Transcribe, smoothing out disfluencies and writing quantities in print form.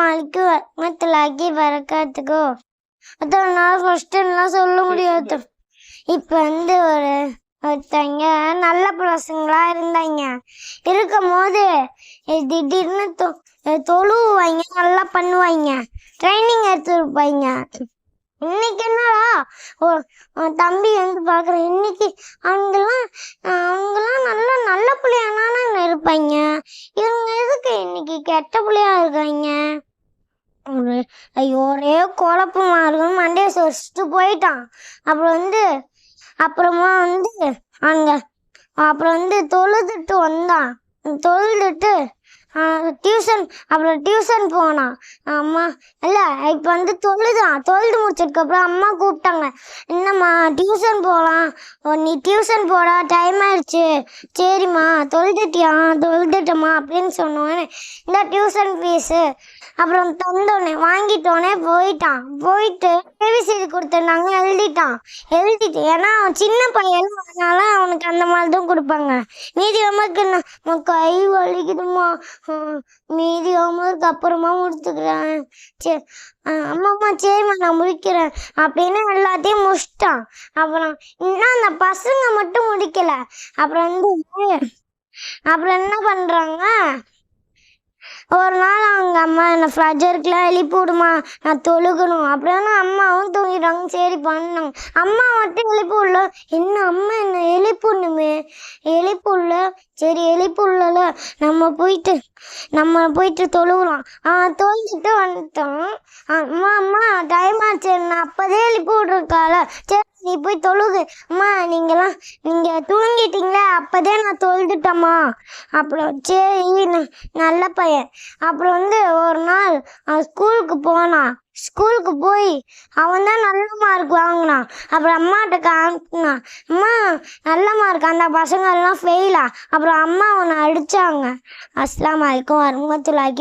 அலைக்கும் வரஹ்மத்துல்லாஹி வபரகாத்துஹு. அதனால ஃபர்ஸ்ட்லாம் சொல்ல முடியாது. இப்போ வந்து ஒருத்தங்க நல்ல பசங்களா இருந்தாங்க. இருக்கும் போது திடீர்னு தொழுவாங்க, நல்லா பண்ணுவாங்க, ட்ரைனிங் எடுத்துருப்பாங்க. இன்னைக்கு என்னடா தம்பி வந்து பார்க்குறேன், இன்னைக்கு அவங்கெல்லாம் நல்லா நல்ல பிள்ளையானானு இருப்பாங்க. இவங்க எதுக்கு இன்னைக்கு கெட்ட பிள்ளையா இருக்காங்க? ஐயோ ஒரே குழப்பமா இருக்கும். மண்டையை சொரிச்சிட்டு போயிட்டான். அப்புறமா வந்து அங்கே அப்புறம் வந்து தொழுதுட்டு வந்தான். தொழுதுட்டு டியூஷன் போனான். அம்மா இல்லை, இப்போ வந்து தொழுது முடிச்சதுக்கப்புறம் அம்மா கூப்பிட்டாங்க. என்னம்மா டியூஷன் போகலாம், நீ டியூஷன் போடா, டைம் ஆயிடுச்சு. சரிம்மா தொழுதுட்டம்மா அப்படின்னு சொன்னோன்னே இந்த டியூஷன் ஃபீஸு அப்புறம் தந்தோடனே வாங்கிட்டோன்னே போயிட்டு ஏபிசிடி கொடுத்துருந்தாங்க, எழுதிட்டு ஏன்னா அவன் சின்ன பையன், அதனால அவனுக்கு அந்த மாதிரி தான் கொடுப்பாங்க. மீதி நமக்கு கை வலிக்குதுமா, மீதி ஹோம்ஒர்க் அப்புறமா முடிச்சுக்கிறேன். சரி அம்மா சரிம்மா நான் முடிக்கிறேன் அப்படின்னு எல்லாத்தையும் முடிச்சிட்டான். அப்புறம் இன்னும் அந்த பசங்க மட்டும் முடிக்கல. அப்புறம் என்ன பண்றாங்க, ஒரு நாள் அவங்க அம்மா என்ன ஃபஜருக்குலாம் எழுப்பி விடுமா, நான் தொழுகணும் அப்படின்னு அம்மாவும் தூங்கிட்டாங்க. சரி பண்ணாங்க. அம்மா மட்டும் எழுப்பி விடல. என்ன அம்மா என்ன எழுப்பி விடல. சரி எழுப்பி விடல, நம்ம போயிட்டு தொழுகிறோம். தொழுதுட்டு வந்துட்டோம். அம்மா டைம் ஆச்சு, நான் அப்போதே எழுப்பி விட்ருக்கால, சரி நீ போய் தொழுகு. அம்மா நீங்கள் தூங்கிட்டீங்களே, அப்போதே நான் தொழுதுட்டம்மா. அப்புறம் சரி நல்ல பையன். அப்புறம் வந்து ஒரு நாள் ஸ்கூலுக்கு போனான். ஸ்கூலுக்கு போய் அவன் தான் நல்ல மார்க் வாங்கினான். அப்புறம் அம்மாட்ட காமினான், அம்மா நல்ல மார்க், அந்த பசங்க எல்லாம் ஃபெயிலா. அப்புறம் அம்மா அவனை அடித்தாங்க. அஸ்ஸலாமு அலைக்கும் வரஹ்மத்துல்லாஹி